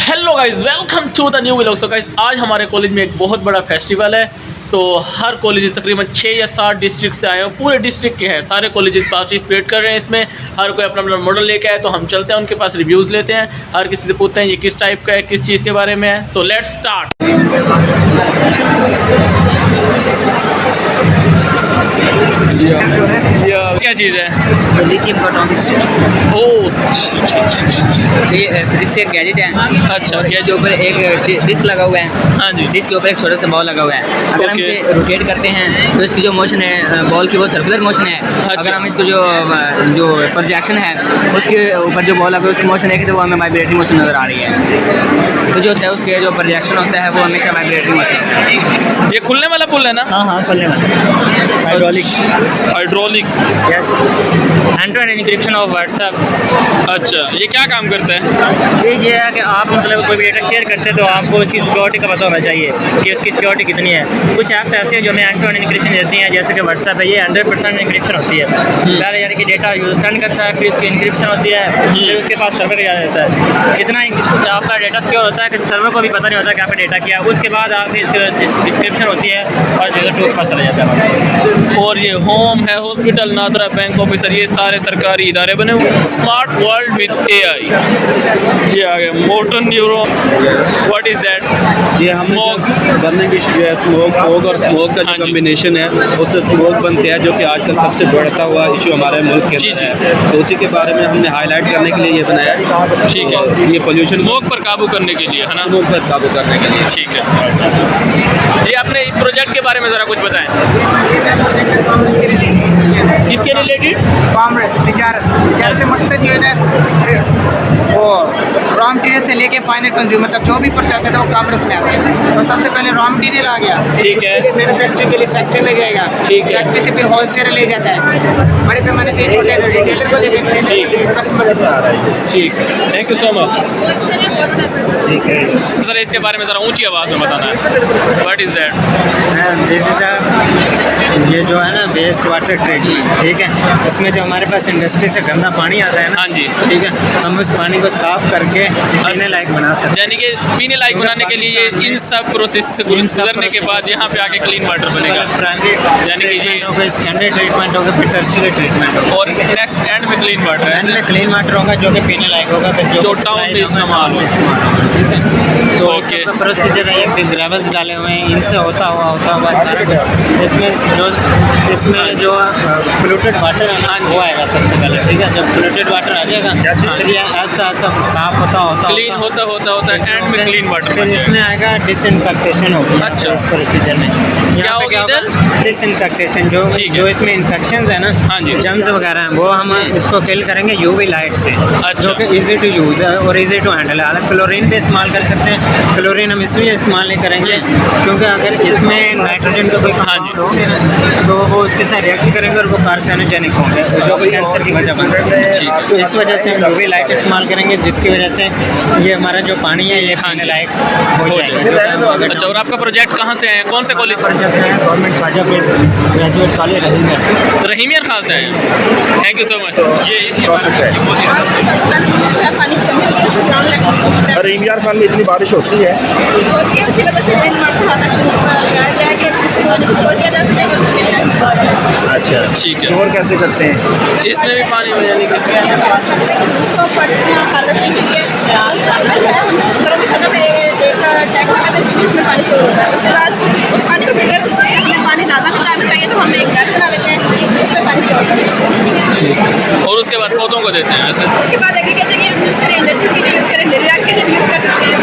Hello guys, welcome to the new vlog. So guys, आज हमारे college में एक बहुत बड़ा फेस्टिवल है। तो हर कॉलेज तकरीबन 6 या 7 डिस्ट्रिक्ट से आए हैं, पूरे डिस्ट्रिक्ट के हैं, सारे कॉलेजेस पार्टिसिपेट कर रहे हैं इसमें। हर कोई अपना अपना मॉडल लेके आए, तो हम चलते हैं उनके पास, रिव्यूज़ लेते हैं, हर किसी से पूछते हैं ये किस टाइप का है, किस चीज़ के बारे में है। So let's start. क्या चीज़ है? लिथियम का एटॉमिक स्टेट। ओह, ये फिजिक्स का गैजेट है। अच्छा। और इसके ऊपर एक डिस्क लगा हुआ है। हाँ जी। डिस्क के ऊपर एक छोटा सा बॉल लगा हुआ है। अगर हम Okay. इसे रोटेट करते हैं तो इसकी जो मोशन है बॉल की, वो सर्कुलर मोशन है। अगर हम इसको जो प्रोजेक्शन है उसके ऊपर जो बॉल लगा है उसकी मोशन है तो वो हमें वाइब्रेटिंग मोशन नज़र आ रही है। तो जो होता है उसके जो प्रोजेक्शन होता है वो हमेशा वाइब्रेटिंग मोशन होता है। ये खुलने वाला पुल है ना? हाँ खुलने वाला hydraulic. Hydraulic. Yes, end to end encryption of WhatsApp. अच्छा, ये क्या काम करता है? ये है कि आप मतलब कोई भी डेटा शेयर करते हैं तो आपको उसकी सिक्योरिटी का पता होना चाहिए कि उसकी सिक्योरिटी कितनी है। कुछ ऐप्स ऐसे हैं जो हमें एंड टू एंड एन्क्रिप्शन देती हैं, जैसे कि व्हाट्सएप है, ये 100% एन्क्रिप्शन होती है। पहले यानी कि डेटा यूजर सेंड करता है, फिर उसकी एन्क्रिप्शन होती है, फिर उसके पास सर्वर का जाता है। इतना आपका डेटा सिक्योर होता है कि सर्वर को भी पता नहीं होता कि आपका डेटा क्या है। उसके बाद आप इसकी डिस्क्रिप्शन होती है और यूजर टू के पास चला जाता है। और ये होम है, हॉस्पिटल, नादरा, बैंक ऑफिसर, ये सारे सरकारी इदारे बने हुए। Smart world with AI। ये आ गया motor neuro. What is that? ये हम स्मोक। बर्निंग इशू जो है, स्मोक, फॉग और स्मोक का हाँ जो जी। कम्बिनेशन है उससे स्मोक बनते हैं, जो कि आजकल सबसे बढ़ता हुआ इशू हमारे मुल्क के जी, अंदर है। तो उसी के बारे में हमने हाईलाइट करने के लिए ये बनाया है। ठीक है। और ये पोल्यूशन स्मोक पर काबू करने के लिए है ना? स्मोक पर काबू करने के लिए। ठीक है। ये आपने इस प्रोजेक्ट के बारे में ज़रा कुछ बताएं। किसके रिलेटेड? कॉमर्स, तिजारत का मकसद ये है वो रॉ मटेरियल से लेके फाइनल कंज्यूमर तक जो भी प्रोसेस है वो कॉमर्स में आता है। तो सबसे पहले रॉ मटेरियल आ गया, ठीक है। मैन्युफैक्चरिंग के लिए फैक्ट्री में जाएगा, ठीक है। फैक्ट्री से फिर होलसेलर ले जाता है, बड़े पैमाने से छोटे रिटेलर को देते हैं, कस्टमर को आ रहा है। ठीक है, थैंक यू सो मच। ठीक है। ज़रा इसके बारे में ज़रा ऊंची आवाज़ में बताना है। What is that? This is ये जो है ना वेस्ट वाटर ट्रीटमेंट, ठीक है। इसमें जो हमारे पास इंडस्ट्री से गंदा पानी आता है ना, हाँ जी। ठीक है, हम उस पानी को साफ करके पीने लायक बना सकते यानी कि पीने लायक बनाने के लिए ये इन सब प्रोसेस से गुजरने के बाद यहाँ पे आके क्लीन वाटर बनेगा। प्राइमरी यानी कि ये- होगा, सेकेंडरी ट्रीटमेंट होगा, फिर टर्शियरी ट्रीटमेंट होगा और नेक्स्ट एंड में क्लीन वाटर एंड है। में क्लीन वाटर होगा जो कि पीने लायक होगा, फिर जो supply टाउन में होगा, इस्तेमाल टाउन में इस्तेमाल होगा, ठीक है। तो ओके। इसका प्रोसीजर है, ये फिर ग्रेवल्स डाले हुए हैं, इनसे होता हुआ सारा कुछ इसमें जो पोल्यूटेड वाटर है ना वो आएगा सबसे पहले, ठीक है। जब पोल्यूटेड वाटर आ जाएगा फिर ये आस्ता आस्ता साफ होता क्लीन होता एंड में क्लीन वाटर फिर इसमें आएगा डिसइंफेक्टेशन होगी। अच्छा। इस प्रोसीजर में क्या होगी इधर? डिसइंफेक्टेशन ठीक है। जो इसमें इन्फेक्शंस है ना, हाँ जी। जर्म्स वगैरह हैं, वो हम इसको किल करेंगे यूवी लाइट से, अच्छा। जो कि इजी टू यूज़ है और इजी टू हैंडल है। हालांकि क्लोरीन भी इस्तेमाल कर सकते हैं, क्लोरीन हम इसलिए इस्तेमाल नहीं करेंगे क्योंकि अगर इसमें नाइट्रोजन का कोई हाँ जी। कंपाउंड होंगे ना तो वो उसके साथ रिएक्ट करेंगे और वो कार्सिनोजेनिक होंगे, जो कि कैंसर की वजह बन सकते ठीक है। हैं। तो इस वजह से हम यूवी लाइट इस्तेमाल करेंगे, जिसकी वजह से ये हमारा जो पानी है ये हाँ पीने जी। लायक हो जाएगा। जो कि हम अगर अच्छा, और आपका प्रोजेक्ट कहाँ से है? कौन से कॉलेज? प्रोजेक्ट है गवर्नमेंट ख्वाजा ग्रेजुएट कॉलेज रहीम। रहीमियर खान से हैं। Thank you so much. ये इसके प्रोसेस है। रीमियार खान में इतनी बारिश होती है। उसी वजह से रेन वाटर हार्वेस्टिंग लगाया गया है कि इसको पानी को स्टोर किया जा सके। अच्छा, ठीक है। स्टोर कैसे करते हैं? इसमें भी पानी में यानी कि हार्वेस्टिंग के लिए हम घरों की छतों पे एक टैंक लगा देते हैं जिसमें पानी स्टोर होता है। उसके बाद उस पानी को फिल्टर, उससे हमें पानी ज़्यादा निकालना चाहिए तो हम एक टैंक बना लेते हैं, उसमें पानी स्टोर करते हैं। और उसके बाद पौधों को देते हैं ऐसे। उसके बाद एग्रीकल्चर के यूज़ करें, इंडस्ट्रीज के लिए यूज़ करें, डेली लाइफ के लिए भी यूज़ कर सकते हैं।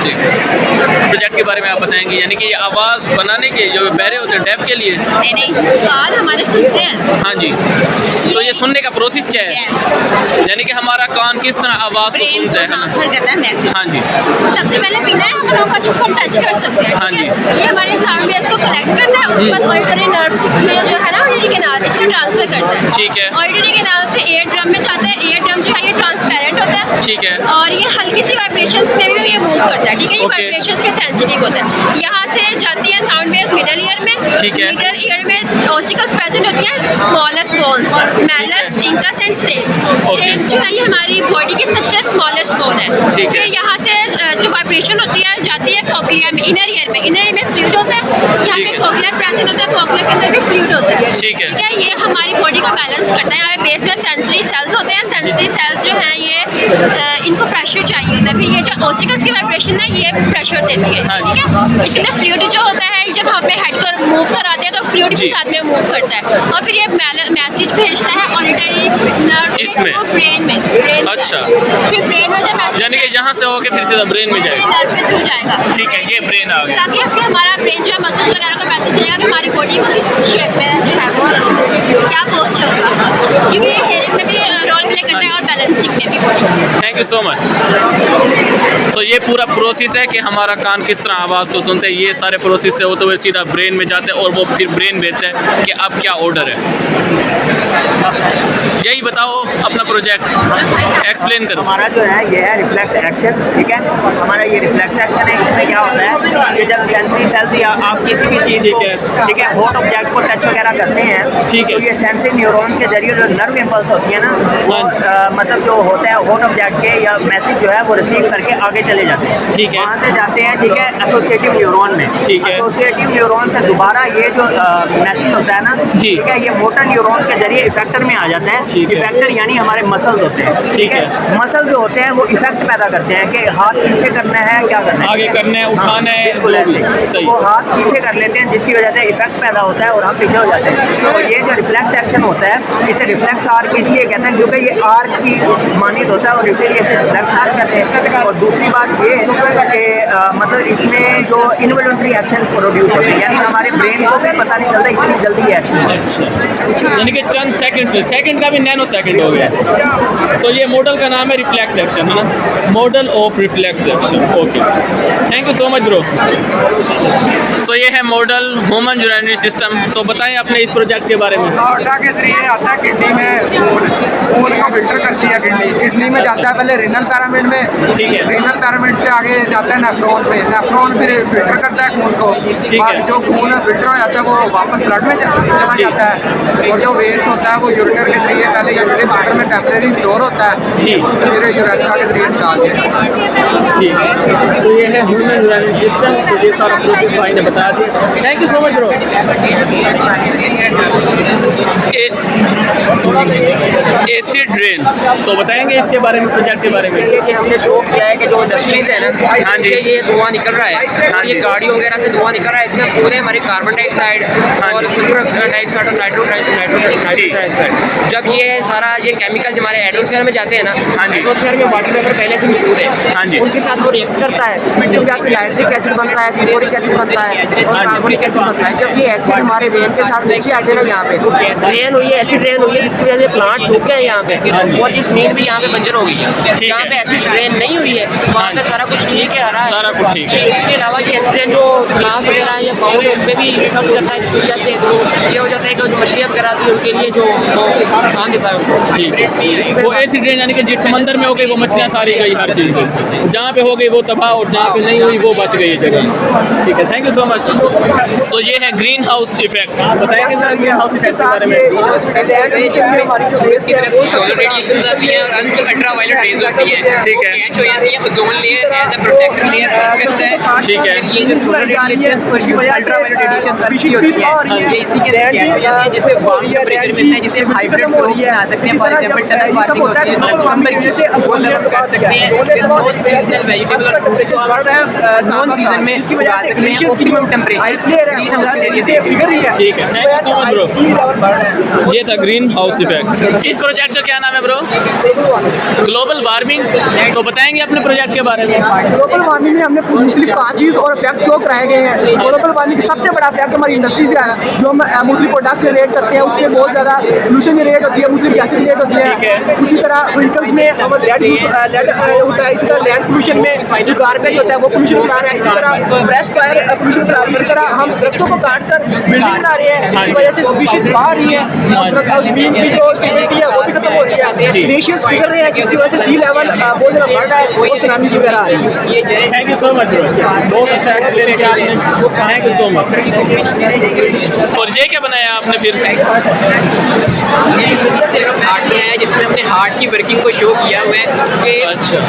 ठीक है। प्रोजेक्ट के बारे में आप बताएंगे, यानी कि ये आवाज़ बनाने के जो बहरे होते हैं डेफ के लिए? नहीं कान हमारे सुनते हैं। हाँ जी। तो ये सुनने का प्रोसेस क्या है? यानी कि हमारा कान किस तरह आवाज़ को ब्रेन सुनता को है ना? ट्रांसफर करता है मैसेज। हाँ जी। सबसे पहले पीना है हम लोगों का, जिसको हम टच कर सकते हैं। हाँ ठीक है? ये हमारे साउंड वेव्स को कलेक्ट करता है, उसके बाद ऑडिटरी नर्व में जो है ना ऑडिटरी कैनाल, इसको ट्रांसफर करता है। ठीक है। ऑडिटरी कैनाल से एयर ड्रम में जाता है। एयर ड्रम जो है ये ट्रांसपेरेंट होता है। ठीक है। और ये हल्की सी वाइब्रेशंस में भी ये मूव करता है, ठीक है। ये Okay. वाइब्रेशंस के सेंसिटिव होता है। यहाँ से जाती है साउंड वेव्स मिडल ईयर में। ठीक है। मिडल ईयर में ऑसिकल्स प्रेजेंट होती है, smallest bones, malleus, incus and steps. Steps जो है ये हमारी बॉडी की सबसे स्मॉलेस्ट बोन है। ठीक है। फिर यहाँ से वाइब्रेशन होती है जाती है कॉक्लिया में, इनर ईयर में फ्लूइड होता है, यहाँ पे कॉक्लियर प्रेजेंट होता है, कॉक्लिया के अंदर भी फ्लूइड होता है। ठीक है। ये हमारी बॉडी को बैलेंस करता है। यहाँ पे बेस में सेंसरी सेल्स होते हैं, सेंसरी सेल्स जो हैं ये इनको प्रेशर चाहिए होता है, फिर ये जो ओसिकल्स की वाइब्रेशन है ये प्रेशर देती है, ठीक है। इसके अंदर फ्लूइड जो होता है जब हम अपने हेड को मूव कराते हैं तो फ्लूइड भी साथ में मूव करता है और फिर ये मैसेज भेजता है ऑडिटरी नर्व इसमें? ब्रेन में अच्छा। फिर ब्रेन में जब मैसेज यानी कि यहाँ से होके फिर सीधा ब्रेन में जाएगा। नर्व के थ्रू जाएगा। ठीक है, ये ब्रेन आ गया। ताकि फिर हमारा ब्रेन जो है मसल्स वगैरह को मैसेज मिलेगा कि हमारी बॉडी को किस शेप में जो है वो क्या पोस्चर होगा, क्योंकि ये हेयरिंग में भी रोल प्ले करता है और बैलेंसिंग में भी body. Thank you so much. So ये पूरा प्रोसेस है कि हमारा कान किस तरह आवाज़ को सुनते हैं, ये सारे प्रोसेस से होते हुए सीधा ब्रेन में जाते हैं और वो फिर ब्रेन भेजते हैं कि अब क्या ऑर्डर है। यही बताओ अपना प्रोजेक्ट एक्सप्लेन करो। हमारा जो है ये है रिफ्लेक्स एक्शन, ठीक है। हमारा ये रिफ्लेक्स एक्शन है, इसमें क्या होता है कि जब सेंसरी सेल्स या आप किसी भी चीज़ को, ठीक है, हॉट ऑब्जेक्ट को टच वगैरह करते हैं, ठीक है, तो ये सेंसरी न्यूरॉन्स के जरिए जो नर्व इम्पल्स होती है ना वो मतलब जो होता है हॉट ऑब्जेक्ट के या मैसेज जो है वो रिसीव करके आगे चले जाते हैं, ठीक है, वहाँ से जाते हैं, ठीक है, एसोसिएटिव न्यूरॉन में, ठीक है। एसोसिएटिव न्यूरॉन से दोबारा ये जो मैसेज होता है ना, ठीक है, ये मोटर न्यूरॉन के जरिए इफेक्टर में आ जाता है। इफेक्टर यानी हमारे मसल्स होते हैं, ठीक है। मसल जो होते हैं वो इफेक्ट पैदा करते हैं कि हाथ पीछे करना है, क्या करना है, आगे करना है, उठाना है, बिल्कुल ऐसे। सही। वो हाथ पीछे कर लेते हैं जिसकी वजह से इफेक्ट पैदा होता है और हम पीछे हो जाते हैं। और ये जो रिफ्लेक्स एक्शन होता है इसे रिफ्लेक्स आर्क इसलिए कहते हैं क्योंकि ये आर्क की मानित होता है और इसीलिए इसे रिफ्लेक्स आर्क कहते हैं। और दूसरी बात ये कि मतलब इसमें जो इनवॉल्यूंटरी एक्शन प्रोड्यूस होते हैं, यानी हमारे ब्रेन को भी पता नहीं चलता इतनी जल्दी एक्शन, यानी कि चंद सेकंड्स में, सेकंड का भी नैनो सेकंड हो गया। सो ये मॉडल का नाम है रिफ्लेक्स एक्शन, है ना, model of reflex action. Okay, thank you so much bro. So ये है मॉडल ह्यूमन यूरिनरी सिस्टम। तो बताएं अपने इस प्रोजेक्ट के बारे में। आटा के जरिए आता है किडनी में, खून को फिल्टर करती है किडनी में जाता है पहले रेनल पैरामिड में, ठीक है, रेनल पैरामिड से आगे जाता है नेफ्रॉन में, नेफ्रॉन फिर फिल्टर करता है खून को, जो खून फिल्टर हो जाता है वो वापस ब्लड में चला जाता है और जो वेस्ट होता है वो यूरिटर के जरिए पहले यूरिनरी ब्लैडर में टेम्परेरी स्टोर होता है, फिर यूरेथ्रा के जरिए निकाल दिया। ठीक है, तो ये है ह्यूमन यूरिनरी सिस्टम। तो ये सारा प्रोसेस भाई ने बता दिया। Thank you so much bro. Acid drain, तो बताएंगे इसके बारे में, प्रोजेक्ट के बारे में। कि हमने शो किया है कि जो इंडस्ट्रीज है ना, हाँ जी, ये धुआं निकल रहा है और ये गाड़ियों वगैरह से धुआं निकल रहा है, इसमें पूरे हमारे कार्बन डाइऑक्साइड और सल्फर डाइऑक्साइड और नाइट्रोजन डाइऑक्साइड, जब ये सारा ये केमिकल हमारे एटमॉस्फेयर में जाते हैं ना, एटमॉस्फेयर में वाटर वेपर पहले से मौजूद है, उनके साथ वो रिएक्ट करता है, इसकी वजह से नाइट्रिक एसिड बनता है, सल्फ्यूरिक एसिड बनता है और कार्बोनिक एसिड बनता है। जब ये एसिड हमारे रेन के साथ नीचे आते हैं ना, यहाँ पे रेन हुई है, एसिड रेन हुई है, जिसकी वजह से प्लांट सूख गए यहाँ पे और ये जमीन भी यहाँ पे बंजर हो गई है। जहाँ पे एसिड रेन नहीं हुई है वहाँ पे सारा कुछ ठीक है, हरा है, सारा कुछ ठीक है। इसके अलावा ये एसिड रेन जो तालाब वगैरह है या पाउंड है उन पर भी इफेक्ट करता है, जिसकी वजह से ये हो जाता है कि जो मछलियाँ वगैरह आती है उनके लिए जो नुकसान देता है उनको। ठीक, वो एसिड रेन यानी कि जिस समंदर में हो गई वो मछलियाँ सारी गई, हर चीज़ गई, जहाँ पे हो गई वो तबाह और जहाँ पे नहीं हुई वो बच गई जगह। ठीक है, thank you so much. So ये है ग्रीन हाउस इफेक्ट, बताएंगे सर ग्रीन हाउस इफेक्ट के बारे में। सूरज की तरफ से सोलर रेडिएशंस आती हैं और अर्थ की अल्ट्रावायलेट रेज होती है, ठीक है, जो आती है ozone layer as a protector layer work करता है, ठीक है। ये जो सोलर रेडिएशंस और अल्ट्रावायलेट रेडिएशंस अर्थ की होती है, ये इसी के तहत कैच हो जाती है, जिससे वार्म टेंपरेचर मिलता है, जिससे हाइब्रिड क्रॉप्स बना सकते हैं। फॉर एग्जांपल टनल फार्मिंग होती है, इसमें नवंबर की वो जरूर कर सकते हैं, फिर नॉन सीजनल वेजिटेबल और फ्रूट्स को नॉन सीजन में उगा सकते हैं ऑप्टिमम टेंपरेचर ग्रीन हाउस के जरिए। ठीक है, thank you so much bro. ये था ग्रीन हाउस इफेक्ट। इस प्रोजेक्ट का क्या नाम है ब्रो? Global warming. तो बताएंगे अपने प्रोजेक्ट के बारे में। ग्लोबल वार्मिंग में हमने मुख्तलिफ काजेज और इफेक्ट शो कराए गए हैं। ग्लोबल वार्मिंग का सबसे बड़ा इफेक्ट हमारी इंडस्ट्री से आया, जो हम मुख्तलिफ प्रोडक्ट्स जनरेट करते हैं उससे बहुत ज़्यादा पोल्यूशन जनरेट होती है, मुख्तलिफ गैसें जनरेट होती है। उसी तरह व्हीकल्स में लेड होता है, इसी तरह लैंड पोल्यूशन में जो गार्बेज होता है वो पोल्यूशन फैला रहा है। इसी तरह ब्रेस्ट फायर पोल्यूशन फैला रही है। इसी तरह हम दरख्तों को काट कर बिल्डिंग बना रहे हैं, जिसकी वजह से स्पीशीज बाहर रही है, जमीन की जो स्टेबिलिटी है वो भी खत्म हो रही है, ग्लेशियर्स पिघल रहे हैं, जिसकी वजह से सी लेवल बहुत ज़्यादा बढ़ रहा है और सुनामीज वगैरह आ रही है। थैंक यू सो मच, बहुत अच्छा एक्सप्लेन किया आपने, थैंक यू सो मच। और ये क्या बनाया आपने फिर? हार्ट है जिसमें हमने हार्ट की वर्किंग को शो किया हुआ है कि अच्छा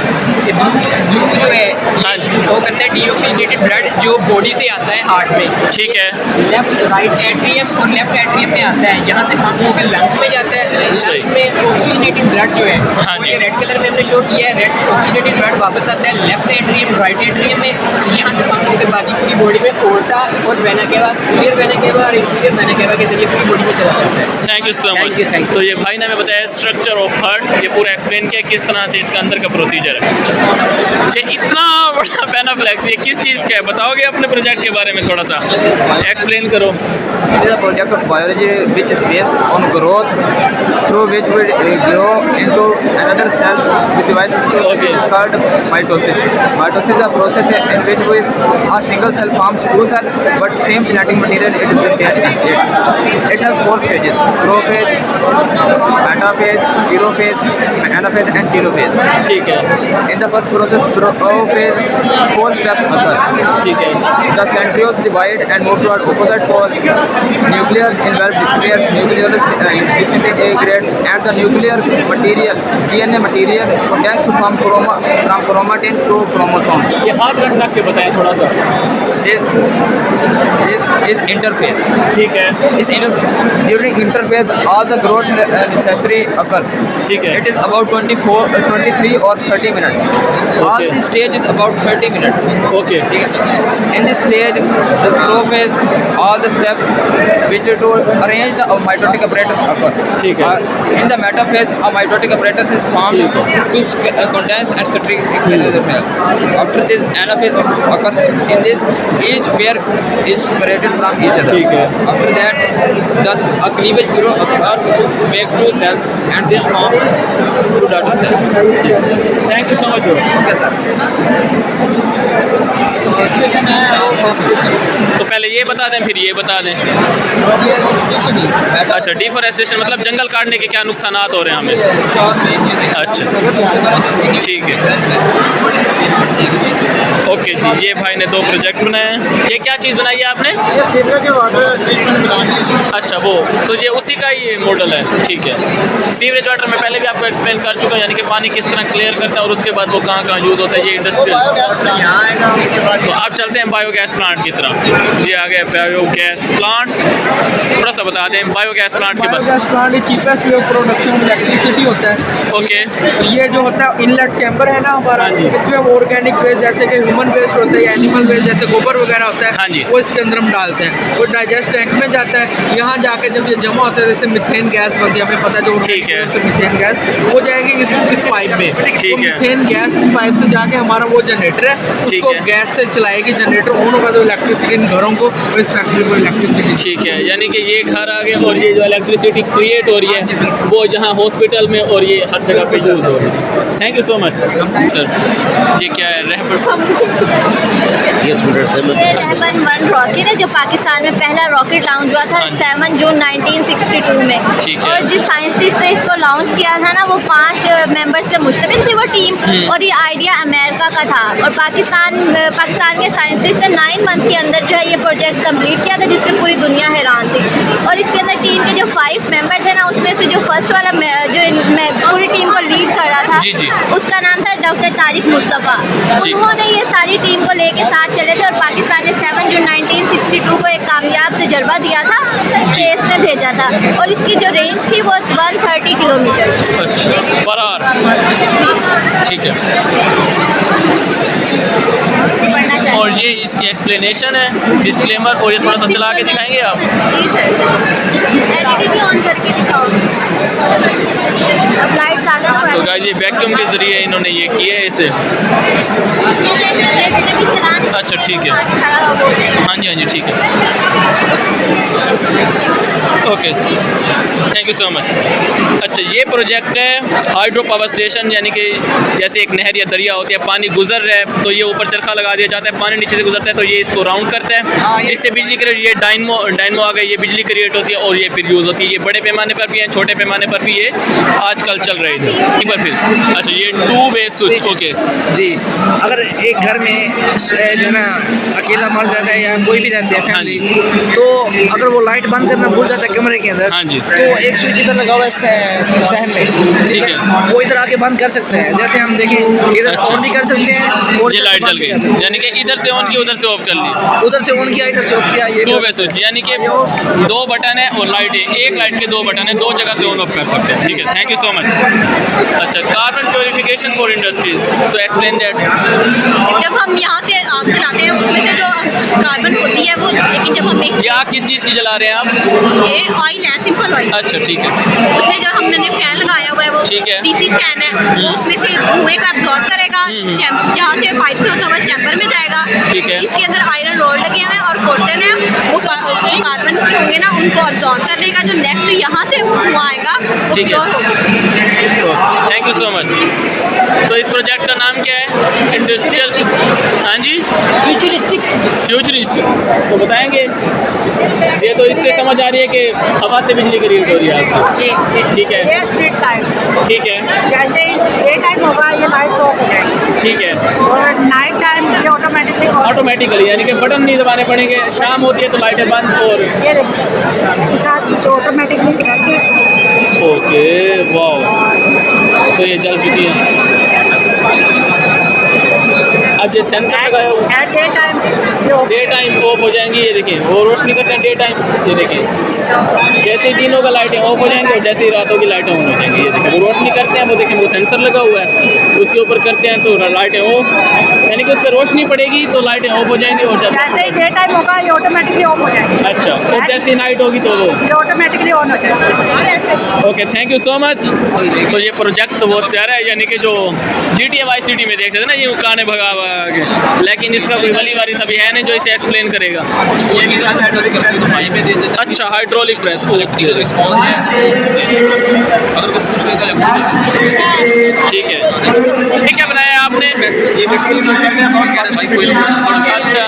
ब्लू जो है हाँ शो डीऑक्सीजनेटेड ब्लड जो बॉडी से आता है हार्ट में, ठीक है, लेफ्ट राइट एट्रियम और लेफ्ट एट्रियम में आता है, जहाँ से पंप होकर लंग्स में जाता है। लंग्स में ऑक्सीजनेटेड ब्लड जो है हाँ वो जी। ये रेड कलर में हमने शो किया है, रेड ऑक्सीजनेटेड ब्लड वापस आता है लेफ्ट एट्रियम राइट एट्रियम में, यहाँ से पंप होकर बाकी पूरी बॉडी में ओल्टा और vena cava, superior vena cava और इंफीरियर वेना केवा के जरिए पूरी बॉडी में चला जाता है। Thank you so Thank you, much. thank you. तो ये भाई ने हमें बताया स्ट्रक्चर ऑफ हार्ट, ये पूरा एक्सप्लेन किया किस तरह से इसका अंदर का प्रोसीजर है। अच्छा, इतना बड़ा पेनाफ्लेक्स ये किस चीज़ का है, बताओगे अपने प्रोजेक्ट के बारे में थोड़ा सा एक्सप्लेन करो। It is a project of biology which is based on growth, through which we grow into another cell with divide. Okay. It is called mitosis. Mitosis is a process in which a single cell forms two cells, but same genetic material it is contained in it. It has four stages: prophase, metaphase, telophase, anaphase, and telophase. ठीक है, In the first process, prophase, four steps occur. ठीक है, The centrioles divide and move toward opposite pole. Nuclear envelope disappears, nucleus disintegrates, and the nuclear material, DNA material, condenses to form from chromatin to chromosomes. ये हाथ रख रख के बताएं थोड़ा सा। This is interphase. ठीक है, During interphase, all the growth necessary occurs. ठीक है, It is about 23 or 30 minutes. All Okay. the stage is about 30 minutes. Okay, In this stage, the prophase, all the steps which to arrange the mitotic apparatus occur. ठीक है। In the metaphase, a mitotic apparatus is formed to condense and centrifugate the cell. After this, anaphase occurs. In this, each pair is separated from each other. ठीक है। After that, thus a cleavage zero occurs to make two cells, and this forms two daughter cells. Thank you so much bro. Okay, sir. तो पहले ये बता दें फिर ये बता दें। अच्छा, डिफॉरेस्टेशन मतलब जंगल काटने के क्या नुकसान हो रहे हैं हमें? अच्छा, ठीक है, ओके जी। ये भाई ने दो प्रोजेक्ट बनाए हैं। ये क्या चीज़ बनाई है आपने? ये सीवरेज वाटर ट्रीटमेंट बनानी है। अच्छा, वो तो ये उसी का ही मॉडल है, ठीक है। सीवरेज वाटर में पहले भी आपको एक्सप्लेन कर चुका हूँ, यानी कि पानी किस तरह क्लियर करता है और उसके बाद वो कहाँ कहाँ यूज़ होता है। ये इंडस्ट्रियल। Biogas plant. तो आप चलते हैं बायोगैस प्लांट की तरफ। ये आ गया बायोगैस प्लांट, थोड़ा सा बता दें बायोगैस प्लांट के बारे में। बायोगैस प्लांट एक cheapest way of production of electricity होता है। ओके, ये जो होता है इनलेट चैम्बर है ना हमारा, हाँ जी। इसमें ऑर्गेनिक वेस्ट जैसे कि ह्यूमन वेस्ट होता है या एनिमल वेस्ट जैसे गोबर वगैरह होता है, हाँ जी। वो इसके अंदर हम डालते हैं। वो डाइजेस्ट टैंक में जाता है, यहाँ जाके जब ये जमा होता है जैसे मिथेन गैस बनती है, हमें पता है जो ठीक है। मिथेन गैस वो जाएगी इस पाइप में। ठीक है। मिथेन गैस इस पाइप से जाके हमारा वो जनरेटर है, ठीक उसको है। गैस से चलाएगी, जनरेटर ऑन होगा तो इलेक्ट्रिसिटी इन घरों को और इस फैक्ट्री को इलेक्ट्रिसिटी। ठीक है, यानी कि ये घर आ गए और ये जो इलेक्ट्रिसिटी क्रिएट हो रही है वो जहाँ हॉस्पिटल में और ये हर जगह पे यूज़ हो रही है। Thank you so much sir. ये क्या है? ये रहमान 1 रॉकेट है जो पाकिस्तान में पहला रॉकेट लॉन्च हुआ था 7 जून 1962 में। ठीक है। और जिस साइंटिस्ट ने इसको लॉन्च किया था ना वो 5 मेंबर्स पे मुश्तमिल थी वो टीम, और ये आइडिया अमेरिका का था। और पाकिस्तान के साइंटिस्ट ने 9 मंथ के अंदर जो है ये प्रोजेक्ट कंप्लीट किया था, जिसमें पूरी दुनिया हैरान थी। और इसके अंदर टीम के जो 5 मेंबर थे ना, उसमें से जो फर्स्ट वाला पूरी टीम को लीड कर रहा था, जी, जी। उसका नाम था डॉक्टर तारिक मुस्तफ़ा। उन्होंने ये सारी टीम को लेके साथ चले थे और पाकिस्तान ने 7 जून 1962 को एक कामयाब तजर्बा दिया था, स्पेस में भेजा था। और इसकी जो रेंज थी वो 130 किलोमीटर। अच्छा, बराबर, ठीक है। पढ़ना चाहिए। और ये इसकी एक्सप्लेनेशन है, डिस्क्लेमर, और ये थोड़ा सा चला के दिखाएंगे आप? जी सर, एलईडी भी ऑन करके दिखाओ। अब लाइट्स आ गई। तो गाइस ये वैक्यूम के ज़रिए इन्होंने ये किया है इसे। अच्छा, ठीक है। हाँ जी, हाँ जी, ठीक है। Okay, thank you so much. अच्छा, ये प्रोजेक्ट है हाइड्रो पावर स्टेशन, यानी कि जैसे एक नहर या दरिया होती है, पानी गुजर रहा है तो ये ऊपर चरखा लगा दिया जाता है, पानी नीचे से गुजरता है तो ये इसको राउंड करता है, इससे बिजली क्रिएट, ये डायनमो आ गई, ये बिजली क्रिएट होती है और ये फिर यूज़ होती है। ये बड़े पैमाने पर भी है, छोटे पैमाने पर भी ये आजकल चल रही है। एक बार फिर, अच्छा ये 2 वे स्विच, ओके जी। अगर एक घर में जो है ना अकेला मर्द रहता है या कोई भी रहते हैं फैमिली, तो अगर वो लाइट बंद करना भूल जाता है कमरे के अंदर, हाँ जी, तो एक स्विच इधर लगा हुआ है सहन में, ठीक है, वो इधर आके बंद कर सकते हैं। जैसे हम देखें इधर ऑन भी कर सकते हैं और ये लाइट जल गई, यानी कि इधर से ऑन किया उधर से ऑफ कर ली, उधर से ऑन किया इधर से ऑफ किया। ये 2 वे स्विच, यानी कि 2 बटन है और लाइट है, एक लाइट के 2 बटन है, 2 जगह से ऑन ऑफ कर सकते हैं, ठीक है, थैंक यू सो मच। अच्छा, carbon purification for industries, so explain that. जब हम यहाँ से आग जलाते हैं उसमें से जो कार्बन होती है वो, लेकिन जब हम ये आग किस चीज़ की जला रहे हैं आप? ये ऑयल है, सिंपल ऑयल। अच्छा ठीक है, उसमें जो हमने फैन लगाया हुआ है वो ठीक है, डीसी फैन है, वो उसमें से धुएं का अब्जॉर्ब करेगा, जहाँ से पाइप से होता हुआ चैम्बर में जाएगा, ठीक है, इसके अंदर आयरन रोड लगे हुए हैं और कॉटन है, वो जो कार्बन होंगे ना उनको अब्जॉर्ब कर लेगा, जो नेक्स्ट यहाँ से धुआं आएगा वो प्योर होगा। Thank you so much. तो इस प्रोजेक्ट का नाम क्या है? इंडस्ट्रियल, हाँ जी, फ्यूचरिस्टिक्स, तो बताएंगे। ये तो इससे समझ आ रही है कि हवा से बिजली क्रिएट हो रही है आपकी, ठीक है, ये स्ट्रीट टाइम, ठीक है, जैसे डे टाइम होगा ये लाइट्स ऑफ हो जाएगी, ठीक है, और नाइट टाइम ये ऑटोमेटिकली, यानी कि बटन नहीं दबाने पड़ेंगे, शाम होती है तो लाइटें बंद, और ये देखिए इसके साथ जो ऑटोमेटिकली कनेक्ट है। ओके, वाह, तो ये जल चुकी है। अब ये सेंसर लगाया हुआ, डे टाइम ऑफ हो जाएंगी, ये देखिए वो रोशनी करते हैं डे टाइम, ये देखिए जैसे ही दिनों का लाइटें ऑफ हो जाएंगी और जैसे ही रातों की लाइटें ऑन हो जाएंगी, ये देखिए वो रोशनी करते हैं, वो देखें वो सेंसर लगा हुआ है, उसके ऊपर करते हैं तो लाइटें ऑफ, यानी कि उस पर रोशनी पड़ेगी तो लाइटें ऑफ हो जाएंगी, और जब जैसे ही डे टाइम होगा ये ऑटोमेटिकली ऑफ हो जाएगी। अच्छा, और जैसे ही नाइट होगी तो वो ये ऑटोमेटिकली ऑन हो जाएगी। Okay, thank you so much. तो ये प्रोजेक्ट तो बहुत प्यारा है, यानी कि जो GTA वाई सिटी में देख सकते हैं ना, ये काने भगा के, लेकिन इसका कोई वली वारी सभी है नहीं जो इसे एक्सप्लेन करेगा। अच्छा, हाइड्रोलिक प्रेस, ठीक है, ये क्या बनाया आपने? ये अच्छा,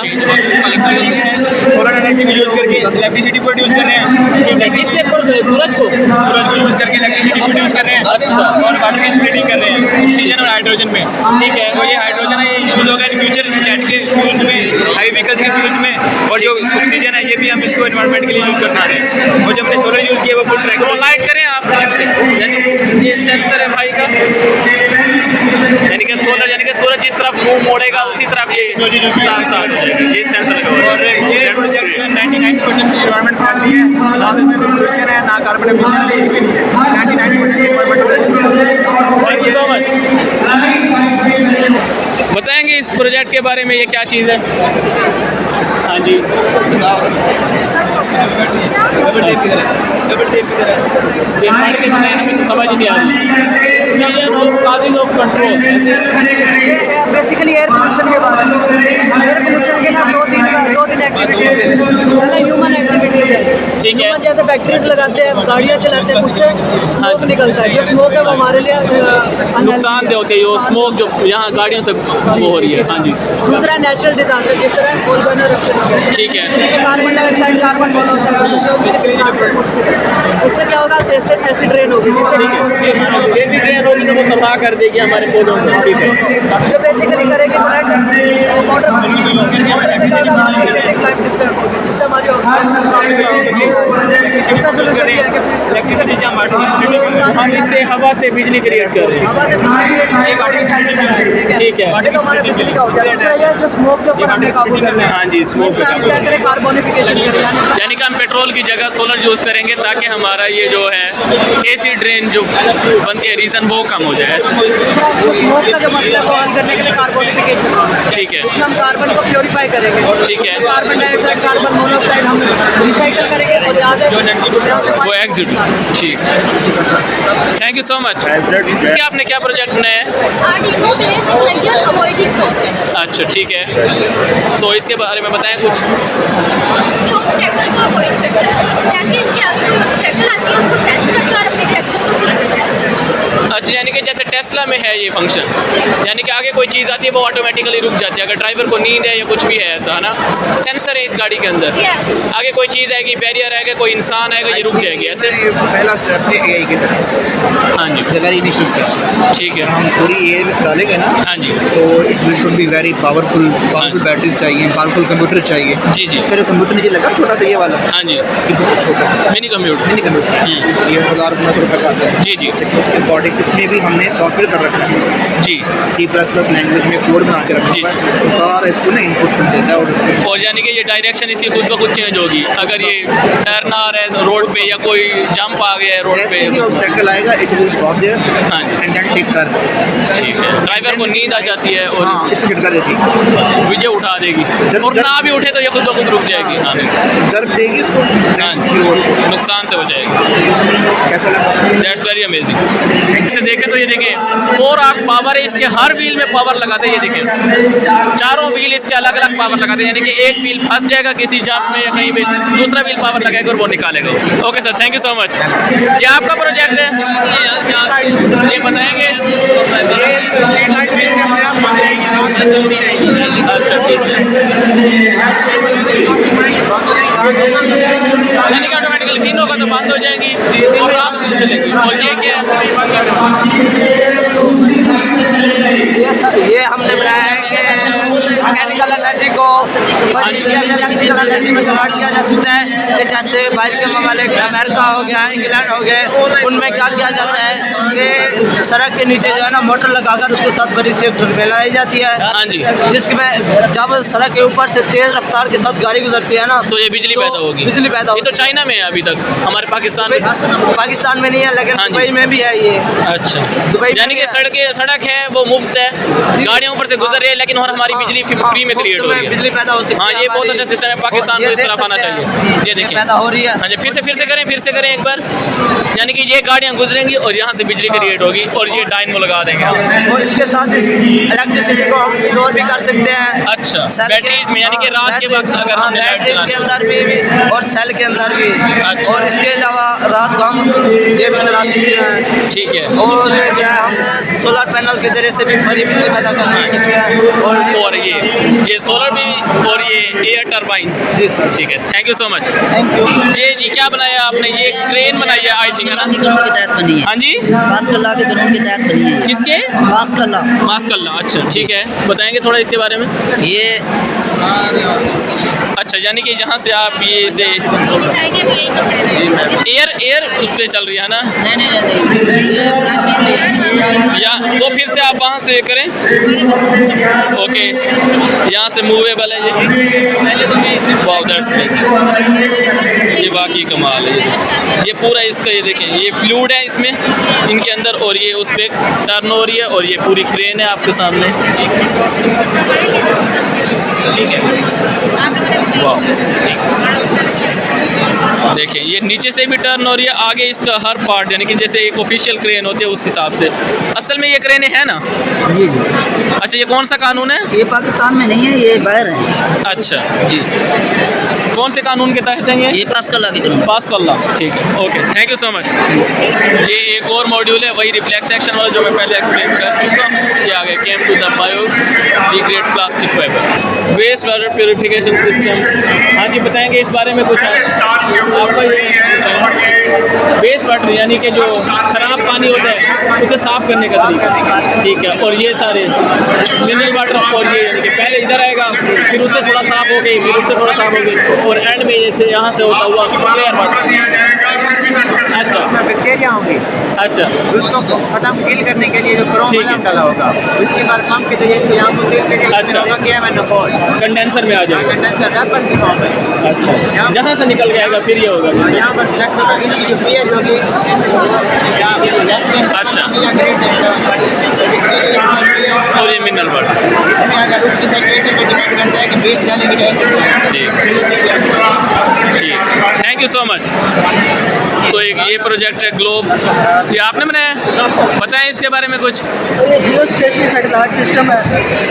सोलर एनर्जी को यूज करके इलेक्ट्रिसिटी प्रोड्यूस कर रहे हैं, ठीक है, किससे सूरज को यूज करके इलेक्ट्रिसिटी प्रोड्यूस कर रहे हैं, अच्छा, और वाटर की स्प्लिटिंग कर रहे हैं ऑक्सीजन और हाइड्रोजन में, ठीक है, तो ये हाइड्रोजन है, ये यूज होगा इन फ्यूचर जेट के फ्यूल्स में, हाई व्हीकल्स के फ्यूल्स में, और जो ऑक्सीजन है ये भी हम इसको एनवायरनमेंट के लिए यूज कर सकते हैं, और जब हमने सोलर यूज किया वो फुल ट्रैक लाइट करें आप, यानी ये सेंसर है भाई का, यानी कि सोलर, यानी कि सूरज जिस तरफ मुंह मोड़ेगा उसी तरफ ये साथ साथ हो जाएगा, ये सेंसर लगा हुआ है। और ये प्रोजेक्ट 99% एनवायरनमेंट फ्रेंडली है, ना इसमें पोल्यूशन है ना कार्बन एमिशन है, कुछ भी नहीं है, 99% environment. Thank you so much. बताएंगे इस प्रोजेक्ट के बारे में, ये क्या चीज़ है? हाँ जी, सेफ्टी के बारे में तो समझ ही नहीं आ रही। बेसिकली एयर पोल्यूशन के बारे में, एयर पोल्यूशन के ना दो तीन एक्टिविटीज़ है। पहला ह्यूमन एक्टिविटीज़ है, ठीक है, जैसे फैक्ट्रीज लगाते हैं, गाड़ियाँ चलाते हैं, उससे स्मोक निकलता है, जो स्मोक है वो हमारे लिए नुकसानदेह होते हैं, वो स्मोक जो यहाँ गाड़ियों से वो हो रही है। हाँ जी, दूसरा नेचुरल डिजास्टर, जिस तरह वोल्केनो इरप्शन हो गया, ठीक है, कार्बन डाइऑक्साइड, कार्बन मोनोऑक्साइड, उससे क्या होगा, एसिड रेन होगी, एसिड रेन होगी तो वो तबाह कर देगी हमारे पौधों को, ठीक है, जो बेसिकली करेगी वाटर से क्या होगा, क्लाइमेट डिस्टर्ब होगी, जिससे हमारी इसका सोल्यूशन ये है कि इलेक्ट्रिसिटी से हम इससे हवा से बिजली क्रिएट कर रहे हैं, ठीक है, हमारे बिजली का हो जाए, जो स्मोक के ऊपर हमने काबू करना है। हाँ जी, स्मोक पे काबू, कार्बोनिफिकेशन करें, यानी कि हम पेट्रोल की जगह सोलर यूज़ करेंगे ताकि हमारा ये जो है एसिड रेन जो बनती है रीज़न वो कम हो जाए। स्मोक का जो मसला है वो हल करने के लिए कार्बोनिफिकेशन, ठीक है, उसमें हम कार्बन को प्योरीफाई करेंगे, ठीक है, कार्बन डाइऑक्साइड, कार्बन मोनोऑक्साइड हम रिसाइकल करेंगे और वो एग्जिट, ठीक, थैंक यू सो मच। क्या आपने क्या प्रोजेक्ट बनाया है? अच्छा, ठीक है, तो इसके बारे में बताएं कुछ। अच्छा, यानी कि जैसे टेस्ला में है ये फंक्शन, यानी कि आगे कोई चीज़ आती है वो ऑटोमेटिकली रुक जाती है, अगर ड्राइवर को नींद है या कुछ भी है ऐसा, है ना? सेंसर है इस गाड़ी के अंदर, आगे कोई चीज़ आएगी, बैरियर आएगा, कोई इंसान आएगा, ये रुक जाएगी ऐसे। पहला स्टेप है एआई की तरफ। हाँ जी, वेरी इनिशियल स्टेप। ठीक है। हम पूरी एआई में डालेंगे ना, हाँ जी, तो it should be very powerful batteries चाहिए, पावरफुल कंप्यूटर चाहिए। जी जी। इसका जो कंप्यूटर मुझे लगा छोटा सा ये वाला, हाँ जी, ये बहुत छोटा है, मिनी कंप्यूटर। ये 1000-1500 रुपये का आता है। जी जी। लेकिन उसके अकॉर्डिंग इसमें भी हमने सॉफ्टवेयर कर रखा है जी, C++ लैंग्वेज में कोड बना के रखा हुआ है, तो सारा इसको ना इनपुट देता है और उसको और यानी कि ये डायरेक्शन इसकी खुद ब खुद चेंज होगी, अगर ये टर्न आ रहा है रोड पे या कोई जंप आ गया है रोड जैसे पे। ही ऑब्स्टेकल आएगा इट विल स्टॉप देयर हाँ जी, एंड देन टेक टर्न। ठीक है। ड्राइवर को नींद आ जाती है और हाँ, इसको झटका देती है, विजय उठा देगी, और ना भी उठे तो ये खुद ब खुद रुक जाएगी। हाँ जर्क देगी इसको, हाँ, नुकसान से बचाएगी। कैसा लगा? That's very amazing. इसे देखें तो ये देखें 4 आवर्स पावर है इसके, हर व्हील में पावर लगाते हैं, ये देखें चारों व्हील इसके अलग अलग पावर लगाते हैं, यानी कि एक व्हील फंस जाएगा किसी जंप में या कहीं पे, दूसरा व्हील पावर लगाएगा और वो निकालेगा उसको। Okay sir, thank you so much. ये आपका प्रोजेक्ट है, ये बताएंगे? अच्छा ठीक है, यानी कि ऑटोमेटिकली तीनों का तो बंद हो जाएंगी और रात को चलेगी। और ये क्या है? ये हमने बनाया है कि मैकेनिकल एनर्जी को मैकेनिकल एनर्जी में कन्वर्ट किया जा सकता है, कि जैसे बाहर के ममालिक अमेरिका हो गया, इंग्लैंड हो गए, उनमें क्या किया जाता है कि सड़क के नीचे जो है ना मोटर लगाकर उसके साथ बड़ी सी फैलाई जाती है। हाँ जी, जिसमें जब सड़क के ऊपर से तेज रफ्तार के साथ गाड़ी गुजरती है ना, तो ये बिजली पैदा होगी। बिजली पैदा ये तो चाइना में है अभी तक, हमारे पाकिस्तान में नहीं है, लेकिन हाँ जी। दुबई में भी है ये। अच्छा, दुबई यानी कि सड़क है वो मुफ्त है, गाड़ियों पर से गुजर रही है, लेकिन और हमारी बिजली फ्री में क्रिएट हो रही है, बिजली पैदा हो सकती है। हाँ, ये बहुत अच्छा सिस्टम है, पाकिस्तान को इस तरफ आना चाहिए। ये देखिए पैदा हो रही है। हाँ जी, फिर से करें एक बार, यानी कि ये गाड़ियाँ गुजरेंगी और यहाँ से बिजली क्रिएट होगी और ये डायनमो लगा देंगे। और इसके साथ इस इलेक्ट्रिसिटी को हम स्टोर भी कर सकते हैं। अच्छा, बैटरीज में, यानी कि रात के वक्त अगर हमने लाइट बैटरीज के अंदर भी और सेल के अंदर भी। अच्छा। और इसके अलावा रात को हम ये भी चला सकते हैं। ठीक है। और जो है हम सोलर पैनल के जरिए से भी फ्री बिजली पैदा कर सकते हैं। और ये सोलर भी और ये एयर टरबाइन। जी सर, ठीक है, thank you so much. Thank you. जी, क्या बनाया आपने? ये क्रेन बनाई है आई थिंक, है ना? कानून के तहत बनी है। हाँ जी, मास्कल्ला के कानून के तहत बनी है। किसके? मास्कल्ला। अच्छा ठीक है, बताएंगे थोड़ा इसके बारे में? ये अच्छा, यानी कि जहाँ से आप ये से एयर उस पर चल रही है ना? नहीं या वो फिर से आप वहाँ से करें। ओके, यहाँ से मूवेबल है ये। वाओ, दैट्स अमेजिंग, ये वाकई कमाल है। ये पूरा इसका ये देखें, ये फ्लूइड है इसमें इनके अंदर, और ये उस पर टर्न हो रही है, और ये पूरी क्रेन है आपके सामने। ठीक है, वाह, देखिए ये नीचे से भी टर्न हो रही है, आगे इसका हर पार्ट, यानी कि जैसे एक ऑफिशियल क्रेन होती है उस हिसाब से। असल में ये क्रेन है ना? जी जी। अच्छा, ये कौन सा कानून है? ये पाकिस्तान में नहीं है, ये बाहर है। अच्छा जी, कौन से कानून के तहत है ये? पास्कल्ला के कानून। पास्कल्ला, ठीक है, okay, thank you so much. ये एक और मॉड्यूल है, वही रिफ्लेक्स एक्शन वाला जो मैं पहले एक्सप्लेन कर चुका हूँ। ये आगे came to the bio degrade plastic fibre waste water purification system. हाँ जी, बताएंगे इस बारे में कुछ? आपका वेस्ट वाटर यानी कि जो खराब पानी होता है उसे साफ करने का तरीका, ठीक है। और ये सारे मिनरल वाटर, और ये यानी कि पहले इधर आएगा, फिर उससे थोड़ा साफ हो गई, फिर उससे थोड़ा साफ हो गई, और एंड में ये यहाँ से होता हुआ क्लियर वाटर। अच्छा, बैक्टीरिया होंगी, अच्छा, उसको खत्म किल करने के लिए जो क्रोम ठीक है। डाला होगा, उसके बाद पंप के जरिए इसको यहाँ को सील करके अच्छा। कंडेंसर में आ जाएगा। कंडेंसर रैपर की फॉर्म में। अच्छा, जहाँ से निकल के आएगा फिर ये होगा। यहाँ पर अच्छा, और ये मिनरल वाटर, ठीक, थैंक यू सो मच। तो एक ये प्रोजेक्ट है ग्लोब, ये आपने बनाया, बताएं इसके बारे में कुछ? ये जियो स्पेशल सैटेलाइट सिस्टम है।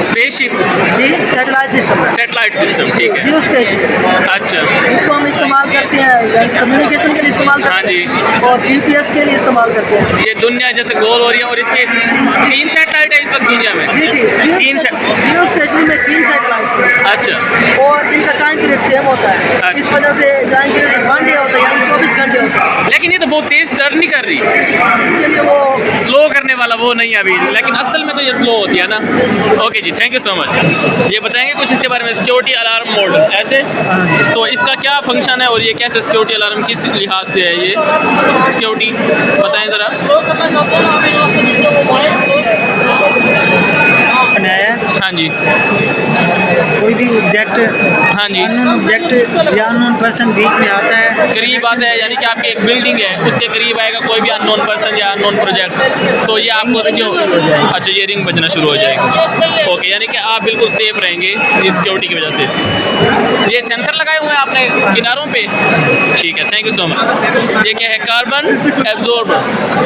स्पेसशिप जी, सैटेलाइट सेटेलाइट सिस्टम है। सेटेलाइट सिस्टम, ठीक है। जियो स्टेशन, अच्छा, इसको हम इस्तेमाल करते हैं कम्युनिकेशन के लिए इस्तेमाल करते हैं और GPS के लिए इस्तेमाल करते हैं। ये दुनिया जैसे गोल हो रही है और इसके 3 सेटेलाइट है इस वक्त दुनिया में। जी जी, जियो स्टेशन में 3 सेटेलाइट हैं। अच्छा, और इनका टाइम पीरियड सेम होता है। अच्छा। इस वजह से टाइम पीरियड 1 डे होता है, यानी 24 घंटे होता है। लेकिन ये तो बहुत तेज टर्न नहीं कर रही, इसके लिए वो स्लो करने वाला वो नहीं है अभी, लेकिन असल में तो ये स्लो होती है ना। ओके जी, थैंक यू सो मच। ये बताएंगे कुछ इसके बारे में, सिक्योरिटी अलार्म मोड ऐसे, तो इसका क्या फंक्शन है और ये कैसे सिक्योरिटी अलार्म किस लिहाज से है, ये सिक्योरिटी बताएं ज़रा। हाँ जी, कोई भी ऑब्जेक्ट, हाँ जी, अननोन ऑब्जेक्ट या अननोन पर्सन बीच में आता है, करीब आता है, यानी कि आपकी एक बिल्डिंग है उसके करीब आएगा कोई भी अननोन पर्सन या अननोन प्रोजेक्ट, तो ये आपको अच्छा ये रिंग बजना शुरू हो जाएगी। ओके, यानी कि आप बिल्कुल सेफ रहेंगे इस सिक्योरिटी की वजह से। ये सेंसर लगाए हुए हैं आपने किनारों पे, ठीक है, थैंक यू सो मच। ये क्या है, कार्बन एब्जॉर्बर।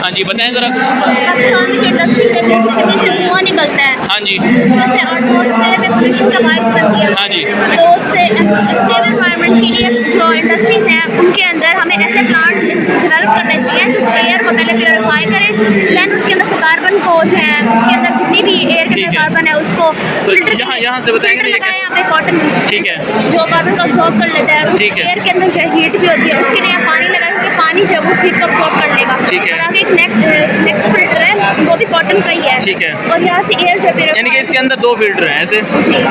हाँ जी, बताएं ज़रा कुछ। पाकिस्तान में जो इंडस्ट्रीज है जिनमें से धुआं निकलता है, हाँ जी, जिससे एटमॉस्फेयर में पोल्यूशन का बाइस बनती है। हाँ जी, तो उससे सेफ एनवायरनमेंट के लिए जो इंडस्ट्रीज हैं उनके अंदर हमें ऐसे प्लांट्स डेवलप करने चाहिए जो एयर को पहले प्योरीफाई करें, देन उसके अंदर से कार्बन को जो है उसके अंदर जितनी भी एयर के अंदर कार्बन है उसको तो यहाँ से बताएंगे लगाए यहाँ पे कॉटन, ठीक है, जो कार्बन को अब्सॉर्ब कर लेता है। ठीक है। एयर के अंदर जो हीट भी होती है उसके लिए पानी लगाए, क्योंकि पानी जो है उस हीट को अब्सॉर्ब कर लेगा। ठीक है। और आगे एक नेक्स्ट फिल्टर है, वो भी कॉटन का ही है। ठीक है। और यहाँ से एयर जो है यानी कि इसके अंदर 2 फिल्टर हैं ऐसे,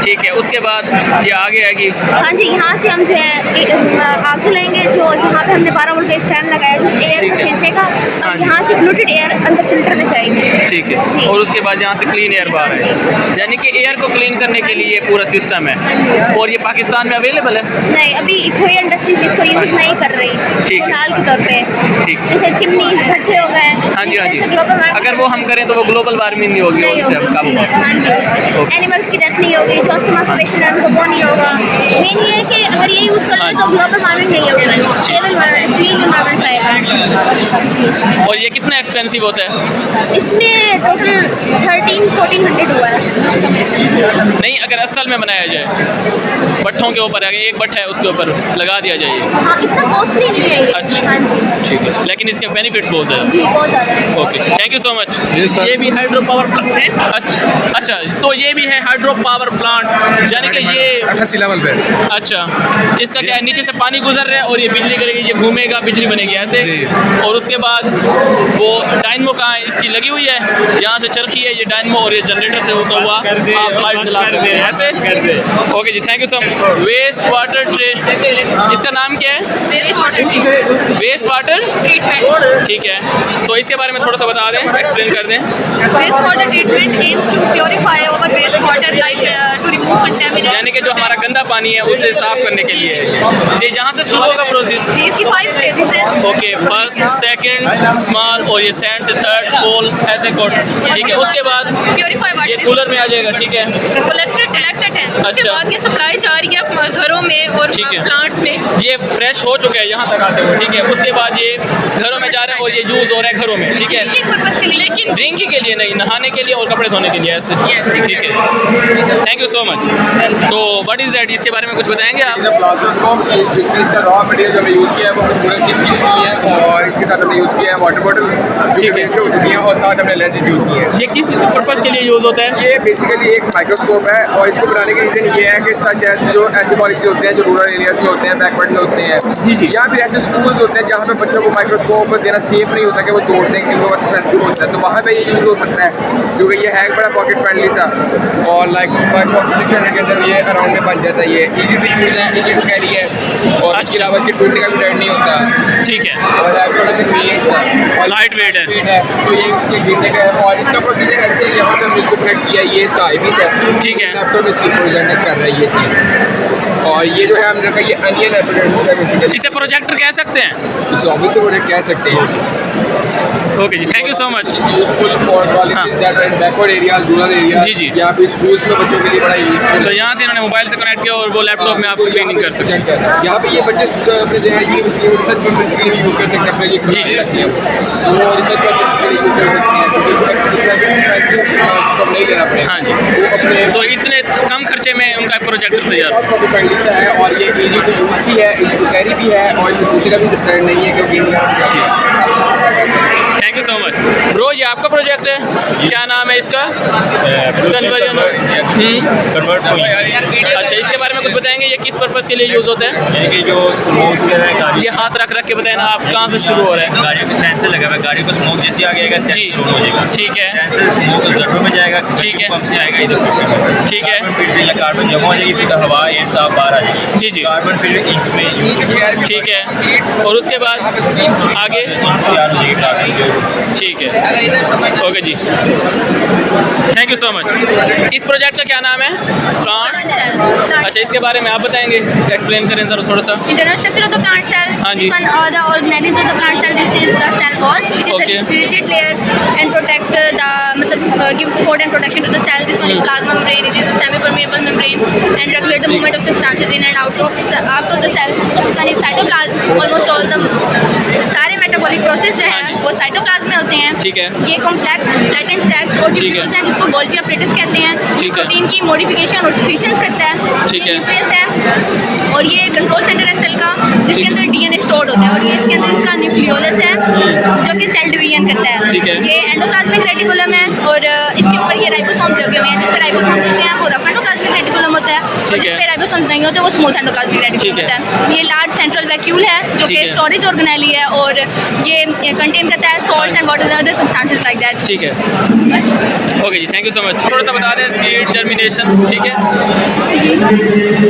ठीक है। उसके बाद ये आगे आएगी, हाँ जी, यहाँ से हम जो है आग जलाएंगे, जो यहाँ पे हमने 12 वोल्ट का एक फैन लगाया जिस एयर को खींचेगा और यहाँ से प्लूटेड एयर अंदर फिल्टर में जाएगी। ठीक है, और उसके बाद यहाँ से क्लीन एयर बाहर है, यानी कि एयर को क्लीन करने के लिए ये पूरा सिस्टम है। और ये पाकिस्तान में अवेलेबल है? नहीं, अभी कोई इंडस्ट्रीज इसको यूज़ नहीं कर रही फिलहाल के तौर पे। ठीक, जैसे चिमनी भट्टे हो गए, हाँ जी, हाँ जी, अगर वो हम करें तो वो ग्लोबल वार्मिंग नहीं होगी, उससे हम काबू पाएंगे। एनिमल्स की डेथ नहीं होगी, जो अस्थमा का पेशेंट है उनको वो नहीं होगा। मेन ये है कि अगर ये यूज़ करते हैं तो ग्लोबल वार्मिंग नहीं होगी, ग्रीन एनवायरनमेंट रहेगा। और ये कितना एक्सपेंसिव होता है? इसमें टोटल 1300-1400 हुआ है। नहीं, अगर असल में बनाया जाए भट्ठों के ऊपर, अगर एक भट्टा है उसके ऊपर लगा दिया जाए, हाँ, इतना कॉस्टली नहीं है ये। अच्छा, ठीक है, लेकिन इसके बेनिफिट्स बहुत ज़्यादा। जी, बहुत ज़्यादा है। Okay, thank you so much. ये भी हाइड्रो पावर प्लांट है? अच्छा, तो ये भी है हाइड्रो पावर प्लांट, यानी कि ये FSC लेवल पे। अच्छा, इसका क्या है, नीचे से पानी गुजर रहा है और ये बिजली करेगी, ये घूमेगा, बिजली बनेगी ऐसे। और उसके बाद वो डायनमो कहाँ है, इसकी लगी हुई है, यहाँ से चरखी है ये डायनमो, और ये जनरेटर से होता हुआ आप लाइट चला सकते हैं ऐसे। ओके जी, thank you so much. Waste water इसका नाम क्या है? वेस्ट वाटर ट्रीटमेंट, ठीक है, तो इसके बारे में थोड़ा सा बता दें, एक्सप्लेन कर दें। Waste water treatment aims to purify over waste water like to remove contamination, यानी कि जो हमारा गंदा पानी है उसे साफ करने के लिए है। ये जहाँ से शुरू होगा प्रोसेस? जी, इसकी 5 स्टेजेस हैं। ओके, फर्स्ट, सेकंड, स्मॉल, और ये सैंड से थर्ड, पोल, ऐसे कोड, ठीक है। उसके बाद प्योरीफाई वाटर ये कूलर में आ जाएगा, ठीक है, कलेक्टेड है। उसके अच्छा। बाद ये सप्लाई जा रही है घरों में और प्लांट्स में। ये फ्रेश हो चुके हैं यहाँ तक आते हुए, ठीक है। उसके बाद ये घरों में जा रहा है और ये यूज़ हो रहा है घरों में, ठीक है, पर्पस के लिए, लेकिन ड्रिंकिंग के लिए नहीं, नहाने के लिए और कपड़े धोने के लिए ऐसे, ठीक है। Thank you so much. तो व्हाट इज़ दैट, इसके बारे में कुछ बताएंगे आप? जिसमें इसका रॉ मटेरियल जो हमने यूज़ किया है वो कुछ पूरे 6 यूज़ की है, और इसके साथ हमने यूज़ किया है वाटर बॉटल, ठीक है, हो चुकी है, और साथ हमने लेंसेज यूज़ किए हैं। ये किस पर्पज़ के लिए यूज़ होता है? ये बेसिकली एक माइक्रोस्कोप है, और इसको बनाने के रीज़न ये है कि सच है जो ऐसे कॉलेज होते हैं जो रूरल एरियाज़ में होते हैं, बैकवर्ड में होते हैं, या फिर ऐसे स्कूल्स होते हैं जहाँ पे बच्चों को माइक्रोस्कोप देना सेफ नहीं होता कि वो तोड़ दें क्योंकि वो एक्सपेंसिव होता है, तो वहाँ पे ये यूज़ हो सकता है, क्योंकि ये है बड़ा पॉकेट फ्रेंडली सा, और लाइक 500-600 के अंदर ये अराउंड में बन जाता है। ये ईजी टू यूज़ है, ईजी टू कैरी है, और इसके अलावा इसके टूटने का भी डर नहीं होता, ठीक है, और लाइट वेट है, तो ये इसके गिरने का है। और इसका प्रोसीजर ऐसे है, यहाँ पे हमने इसको कनेक्ट किया, ये इसका आईपीएस है, ठीक है, लैपटॉप इसकी प्रेजेंट कर रहा है ये चीज़, और ये जो है हमने रखा ये अनियन है बेसिकली, इसे प्रोजेक्टर कह सकते हैं, इसे ऑब्वियसली प्रोजेक्ट कह सकते हैं। ओके जी, thank you so much. Useful for colleges that are in backward areas, rural areas. जी जी, यहाँ पे स्कूल्स में बच्चों के लिए बड़ा यूजफुल। तो यहाँ से इन्होंने मोबाइल से कनेक्ट किया और वो लैपटॉप में आप स्क्रीनिंग कर सकते हैं। यहाँ पे ये बच्चे अपने जो है यूनिवर्सिटी रिसर्च पर्पस के लिए यूज़ कर सकते हैं, अपने लिए बनाए रखते हैं वो रिसर्च पर्पस के लिए यूज़ कर सकते हैं, क्योंकि इतना भी एक्सपेंसिव नहीं लेना पड़ेगा। हाँ जी, वो अपने तो इतने कम खर्चे में उनका प्रोजेक्ट तैयार। बहुत पॉकेट फ्रेंडली सा है और ये इजी टू यूज़ भी है, इजी टू कैरी भी है और इसमें टूटने का भी डर नहीं है, क्योंकि thank you so much bro. ये आपका प्रोजेक्ट है, क्या नाम है इसका? अच्छा, इसके बारे में कुछ बताएंगे, ये किस पर्पज़ के लिए यूज़ होता है? ये जो स्मोक वगैरह है, ये हाथ रख रख के बताएं ना, आप कहाँ से शुरू हो रहे हैं? गाड़ियों के सेंसर लगा हुआ है, गाड़ी को स्मोक जैसे आ गया जी, ठीक है, सेंसर स्मोक जरूर में जाएगा, ठीक है, पंप से आएगा इधर, ठीक है, फिर कार्बन जमा हो जाएगी, फिर हवा एयर साफ बाहर आ जाएगी। जी जी, कार्बन फिर इंच में, ठीक है, और उसके बाद आगे तैयार हो जाएगी। ठीक है, ओके जी, थैंक यू सो मच। इस प्रोजेक्ट का क्या नाम है? प्लांट। अच्छा, इसके बारे में आप बताएंगे, एक्सप्लेन करें जरा थोड़ा सा। Internal structure of the plant cell. हाँ जी। This one, the organelles of the plant cell. This is the cell wall, which is Okay. the rigid layer and protect the, मतलब give support and protection to the cell. This one is plasma membrane. It is a semi-permeable membrane and regulate the movement of substances in and out of the cell. This one is cytoplasm. Almost all the सारे metabolic process जो हैं वो cytoplasm में होते हैं। ठीक है। ये कॉम्प्लेक्स फ्लैटेंड सेल्स और ट्यूब्यूल्स हैं जिसको गोल्गी अपरेटस कहते हैं। ये प्रोटीन की मॉडिफिकेशन और सिक्रीशंस करता है। ठीक ये है। न्यूक्लियस है और ये कंट्रोल सेंटर है सेल का, जिसके अंदर डीएनए स्टोर्ड होता है और ये इसके अंदर इसका न्यूक्लियोलस है जो कि सेल डिवीजन करता है। ठीक है। ये एंडोप्लाज्मिक रेटिकुलम है और इसके ऊपर ये राइबोसोम्स लगे हुए हैं। जिस पे राइबोसोम्स होते हैं वो रफ एंडोप्लाज्मिक रेटिकुलम होता है और जिस पे राइबोसोम्स नहीं होते वो स्मूथ एंडोप्लाज्मिक रेटिकुलम होता है। ये लार्ज सेंट्रल वैक्यूल है जो कि स्टोरेज ऑर्गेनेली है और ये कंटेन करता है salts and water other substances like that. ठीक है, ओके जी, थैंक यू सो मच। थोड़ा सा बता दें सीड जर्मिनेशन। ठीक है,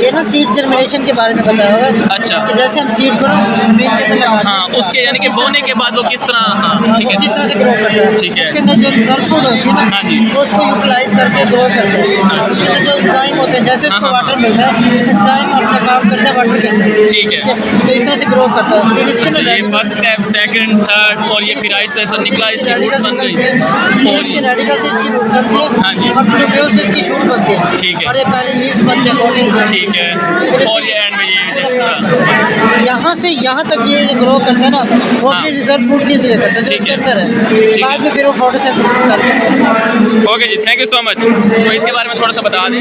ये ना सीड जर्मिनेशन के बारे में बताया हुआ है। अच्छा, कि जैसे हम सीड को ना जमीन के अंदर लगाते हैं, हाँ, उसके यानी कि बोने के बाद वो किस तरह, हाँ ठीक है, किस तरह से ग्रो करता है। ठीक है, उसके अंदर जो रिजर्व फूड होती है ना, हाँ जी, वो उसको यूटिलाइज करके ग्रो करते हैं। उसके अंदर जो एंजाइम होते हैं, जैसे उसको वाटर मिल रहा है, एंजाइम अपना काम करता है वाटर के अंदर। ठीक है, तो इस तरह से ग्रो करता है। फिर इसके अंदर ये फर्स्ट स्टेप, सेकंड, थर्ड और ये फिर ऐसे ऐसा निकला, इसकी रूट्स बन गई, इसके रेडिकल से इसकी रूट बनती है। हाँ जी, और ट्यूब्यूल से इसकी शूट बनती है। ठीक है, और ये पहले लीव्स बनते हैं कॉटन। ठीक है, और ये एंड में ये यहाँ से यहाँ तक ये ग्रो करता है ना, वो अपनी रिजर्व फूड की जरिए करता है जो इसके अंदर है। बाद में फिर वो फोटोसिंथेसिस करते हैं। ओके जी, थैंक यू सो मच। तो इसके बारे में थोड़ा सा बता दें।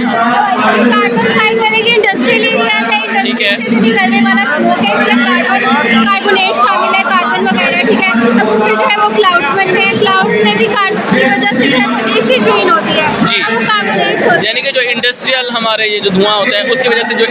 इंडस्ट्रियल एरियाज है, ठीक है, इंडस्ट्री से निकलने वाला स्मोक है, इसमें कार्बोनेट शामिल है, कार्बन वगैरह। ठीक है, अब उससे जो है वो क्लाउड्स बनते हैं। क्लाउड्स में भी कार्बन की वजह से जो है एसिड रेन होती है जी, कार्बोनेट्स होते हैं। यानी कि जो इंडस्ट्रियल हमारे ये जो धुआं होता है उसकी वजह से जो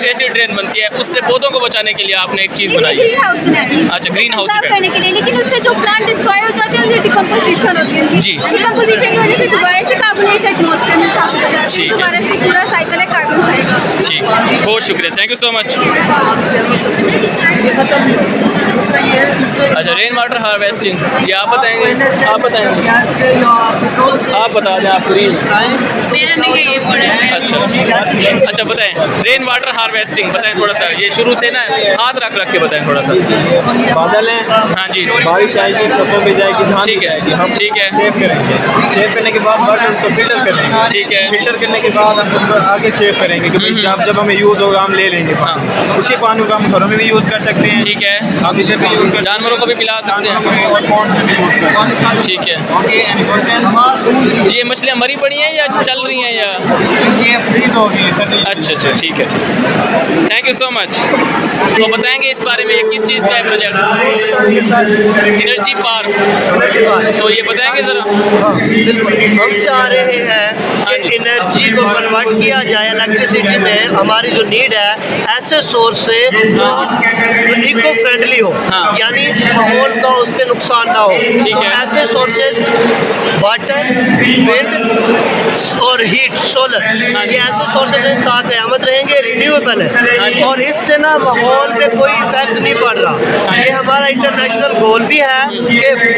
एसिड रेन बनती है, उससे पौधों को बचाने के लिए आपने एक चीज़ बनाई है। ग्रीन हाउस बनाया। अच्छा, ग्रीन हाउस करने के लिए, लेकिन उससे जो प्लांट डिस्ट्रॉय हो जाते हैं उससे डिकम्पोजिशन होती है जी। डिकम्पोजिशन की वजह से दोबारा से कार्बोनेट्स एटमॉस्फेयर में शामिल हो जाते हैं। दोबारा से पूरा साइकिल है कार्बन साइकिल। ठीक, बहुत शुक्रिया, थैंक यू सो मच। अच्छा, रेन वाटर हार्वेस्टिंग, ये आप बताएंगे? आप बताएंगे? आप बता दें, आप प्लीज। अच्छा अच्छा, बताएं रेन वाटर हार्वेस्टिंग बताएं थोड़ा सा, ये शुरू से ना हाथ रख रख के बताएं थोड़ा सा। बादल हैं, हाँ जी, बारिश आएगी, छतों पे जाएगी, जहाँ ठीक है, हम ठीक है, सेव करेंगे। सेव करने के बाद वाटर उसको फिल्टर करेंगे। ठीक है, फिल्टर करने के बाद हम उसको आगे सेव करेंगे कि भाई जब जब हमें यूज़ होगा हम ले लेंगे पानी। उसी पानी को हम घरों में भी यूज़ कर सकते हैं। ठीक है, आप इधर भी यूज़ कर, जानवरों को भी पिला सकते हैं और पॉन्ड्स में भी यूज़ कर सकते हैं। ठीक है, ओके, एनी क्वेश्चन? ये मछलियाँ मरी पड़ी हैं या चल रही हैं या ये फ्रीज हो गई है सर? अच्छा अच्छा, ठीक है, थैंक यू सो मच। तो बताएंगे इस बारे में, ये किस चीज़ का है प्रोजेक्ट? एनर्जी पार्क, तो ये बताएंगे ज़रा। हम चाह रहे हैं कि एनर्जी को कन्वर्ट किया जाए इलेक्ट्रिसिटी में। हमारी जो नीड है ऐसे सोर्स से जो इको फ्रेंडली हो, यानी माहौल का उस पर नुकसान ना हो। तो ऐसे सोर्सेज वाटर, विंड और हीट, सोलर, ये ऐसे सोर्सेज हैं ताक़यामत रहेंगे, रिन्यूएबल है और इससे ना माहौल पे कोई इफेक्ट नहीं पड़ रहा। ये हमारा इंटरनेशनल गोल भी है कि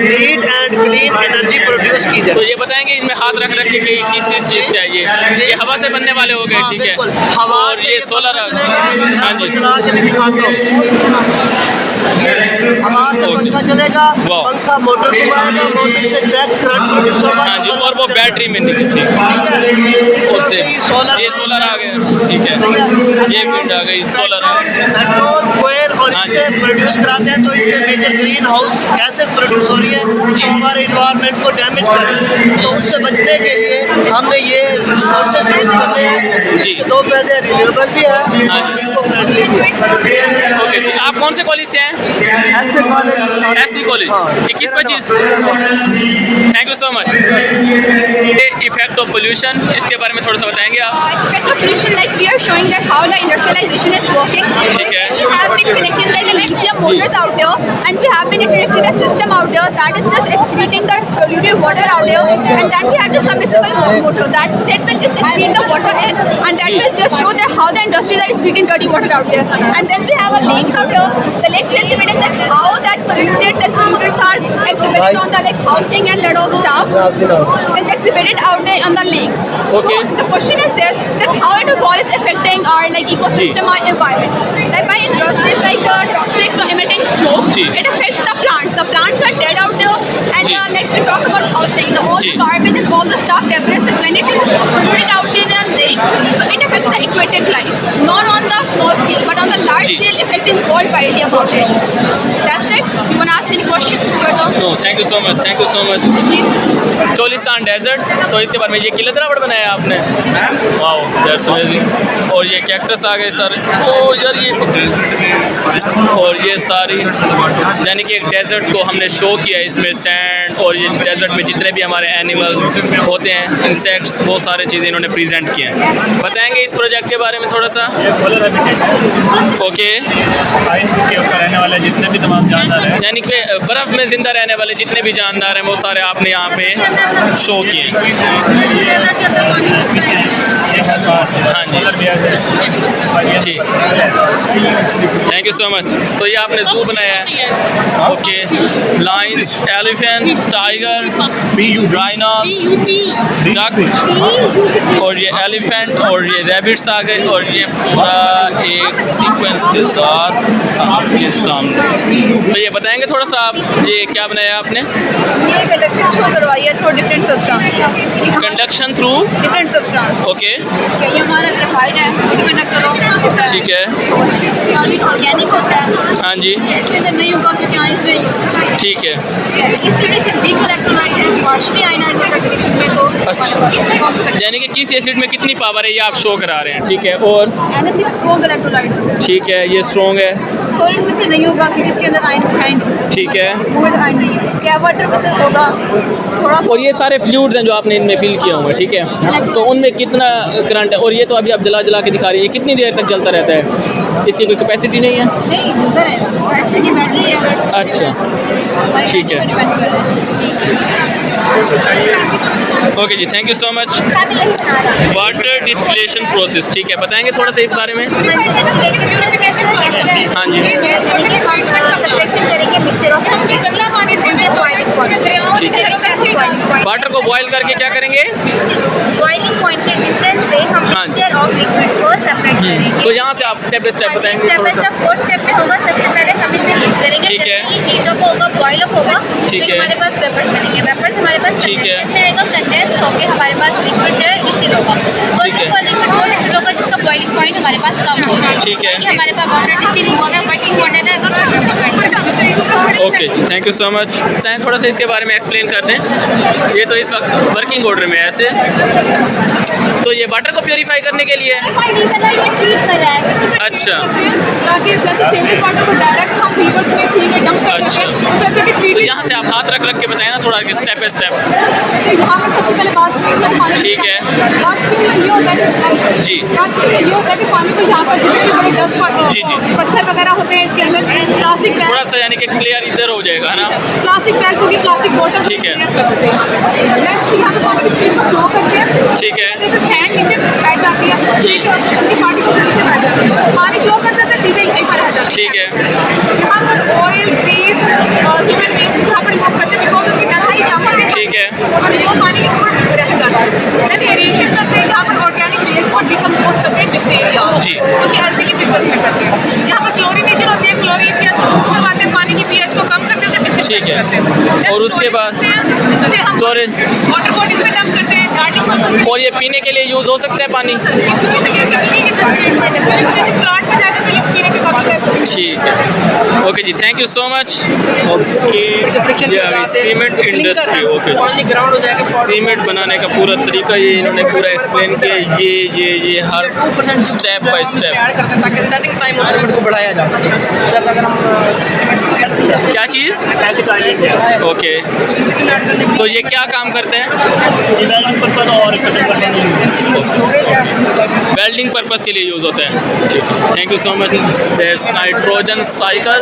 neat and clean energy produce की जाए। तो ये बताएंगे इसमें हाथ रख रख के कि किस चीज़ का है ये हवा से बनने वाले हो गए। ठीक है, हवा और ये सोलर, हाँ जी, चला के दिखाता हूँ। ये हवा से पंखा चलेगा, पंखा मोटर घुमाएगा, मोटर से डायरेक्ट करंट प्रोड्यूस होगा। हाँ जी, और वो बैटरी में नहीं, ठीक, उससे ये सोलर आ गया, ठीक है, ये विंड आ गई, सोलर आ गई, पेट्रोल कोयल और इससे प्रोड्यूस कराते हैं, तो इससे major green house gases produce हो रही है जो हमारे इन्वायरमेंट को डैमेज कर रही है। तो उससे बचने के लिए हमने ये रिसोर्सेज यूज करने हैं, जिसके दो फायदे रिन्यूएबल भी है, इको फ्रेंडली भी है। ओके, तो आप कौन से कॉलेज से हैं? SC college, 21-25। Thank you so much. ये इफेक्ट ऑफ पोल्यूशन, इसके बारे में थोड़ा सा बताएंगे आप? Effect of pollution, like we are showing that how the industrialization is working. ठीक है। We have been connecting like lithium motors out there, and we have been connecting a system out there that is just excreting the polluted water out there, and then we have the submersible motor that will just excrete the water in, and that will just show that how the industries are excreting dirty water out there. And then we have a lakes out here. The lakes is exhibiting that how that pollutants are exhibited on the like housing and that all stuff is exhibited out there on the lakes. Okay. So the question is this, that how it is all is affecting our like ecosystem or environment. Like by industries like toxic emitting smoke, it affects the plants. The plants are dead out there, and like we talk about housing, all the garbage and all the stuff debris, when it is polluted out in a lake, so it affects the aquatic life, not on the small scale, but on the large scale, affecting worldwide about it. That's it. You want to ask any questions further? No, thank you so much, thank you so much. Cholistan desert, तो इसके बारे में ये किले दरावड़ बनाया आपने, wow that's amazing. और ये कैक्टस आ गए सर, तो यार ये और ये सारी यानी कि एक डेजर्ट को हमने शो किया इसमें, सैंड और ये डेजर्ट में जितने भी हमारे एनिमल्स होते हैं, इंसेक्ट्स, बहुत सारे चीज़ें इन्होंने प्रेजेंट किए हैं। बताएंगे इस प्रोजेक्ट के बारे में थोड़ा सा? ओके, रहने वाले जितने भी तमाम जानदार हैं, यानी कि बर्फ़ में ज़िंदा रहने वाले जितने भी जानदार हैं वो सारे आपने यहाँ पे शो किए हैं। हाँ जी, ठीक, थैंक यू सो मच। तो ये आपने जू बनाया है, okay, lines, elephant, tiger, rhinos, duck, और ये एलिफेंट और ये रैबिट्स आ गए, और ये पूरा एक सीक्वेंस के साथ आपके सामने। तो ये बताएंगे थोड़ा सा आप, ये क्या बनाया आपने? ये कंडक्शन शो करवाई है through different substance. Conduction through different substance, okay, ये हमारा ग्रेफाइट है, वो कंडक्टर होता है, ठीक है, ऑर्गेनिक होता है, हाँ जी, इसके अंदर नहीं होगा क्योंकि यहाँ इसलिए होगा, ठीक है, इसके लिए सिर्फ वीक इलेक्ट्रोलाइट है, पार्शियली आयनाइज्ड में तो अच्छा, यानी कि किस एसिड में कितनी पावर है ये आप शो करा रहे हैं, ठीक है, और NaCl स्ट्रॉन्ग इलेक्ट्रोलाइट होता है, ठीक है, ये स्ट्रॉन्ग है, सॉलिड में से नहीं होगा क्योंकि इसके अंदर आयन है नहीं, ठीक है, फ्लूइड आयन नहीं है, क्या वाटर में से होगा थोड़ा, और ये सारे फ्लूइड्स हैं जो आपने इनमें फिल किया हुआ है, ठीक है, तो उनमें कितना करंट है, और ये तो अभी आप जला के दिखा रही है, कितनी देर तक जलता रहता है, इसकी कोई कैपेसिटी नहीं है? नहीं, उधर है, की बैटरी है, अच्छा, ठीक है, ओके जी, thank you so much. Water distillation process, ठीक है, बताएंगे थोड़ा सा इस बारे में? हाँ जी, सब्ट्रैक्शन करेंगे मिक्सचर ऑफ ठीक है, वाटर को बॉयल करके क्या करेंगे? बॉइलिंग पॉइंट के डिफरेंस पे हम मिक्सचर ऑफ लिक्विड्स को सेपरेट करेंगे। तो यहाँ से आप स्टेप बाय स्टेप बताएंगे स्टेप बाय स्टेप 4 स्टेप में होगा। सबसे पहले हम इसे हीट करेंगे, ठीक है, हीट अप होगा, बॉयल अप होगा, ठीक फिर है, हमारे पास वेपर्स बनेंगे, वेपर्स हमारे पास ठीक है, कंडेंस में आएगा, कंडेंस होके हमारे पास लिक्विड जो है डिस्टिल होगा, और वो लिक्विड वो डिस्टिल होगा जिसका बॉइलिंग पॉइंट हमारे पास कम होगा, ठीक है, हमारे पास वाटर डिस्टिल हुआ है, वर्किंग मॉडल है, okay, thank you so much. थोड़ा सा इसके बारे में एक्सप्लेन कर दें। ये तो इस वक्त वर्किंग ऑर्डर में है ऐसे, तो ये वाटर को प्योरीफाई करने के लिए नहीं कर रहा है, ये ट्रीट कर रहा है। अच्छा, ताकि जैसे सेवेज वाटर को डायरेक्ट हम रिवर में सी में डंप कर अच्छा, तो यहाँ से आप हाथ रख के बताएं ना थोड़ा स्टेप बाय स्टेप। यहाँ पर सबसे पहले बात, ठीक है, ये होता है जी, ये होता है कि पानी को यहाँ पर जितने भी बड़े डस्ट जी जी पत्थर वगैरह होते हैं इसके अंदर, प्लास्टिक बैग, थोड़ा सा यानी कि क्लियर इधर हो जाएगा, है ना, प्लास्टिक बैग होगी, प्लास्टिक बोतल, ठीक है, नेक्स्ट यहाँ पर पानी की स्पीड को स्लो करके, ठीक है, जैसे सैंड नीचे बैठ जाती है, उनकी पार्टिकल नीचे बैठ जाती है, पानी फ्लो कर जाता है, चीज़ें यहीं पर रह जाती है, ठीक है, यहाँ पर ऑयल, ग्रीस और ह्यूमन वेस्ट यहाँ पर रिमूव करते हैं बिकॉज उनकी डेंसिटी कम होती है, ठीक है, और वो पानी के ऊपर रह जाता है। देन एरिएशन करते हैं, यहाँ पर ऑर्गेनिक वेस्ट को डिकम्पोज करते हैं बैक्टीरिया, जी, जो कि एलजी की फिजल में करते हैं। यहाँ पर क्लोरीनेशन होती है, क्लोरीन गैस को यूज करवाते ठीक है। और उसके बाद स्टोरेज वाटर बॉटल में डंप करते हैं, गार्डनिंग पर्पस और ये पीने के लिए यूज़ हो सकता है पानी? प्लांट में जाकर तो ये पीने के काबिल है। ठीक है, ओके जी, thank you so much. Okay, cement industry, okay, cement बनाने का पूरा तरीका ये इन्होंने पूरा एक्सप्लेन किया, ये हर स्टेप बाय स्टेप, ताकि सेटिंग टाइम उस सीमेंट को बढ़ाया जा सके। जैसे अगर हम क्या चीज़? ओके, तो ये क्या काम करते हैं? वेल्डिंग पर्पस के लिए यूज़ होता है। ठीक, thank you so much. That's nitrogen cycle.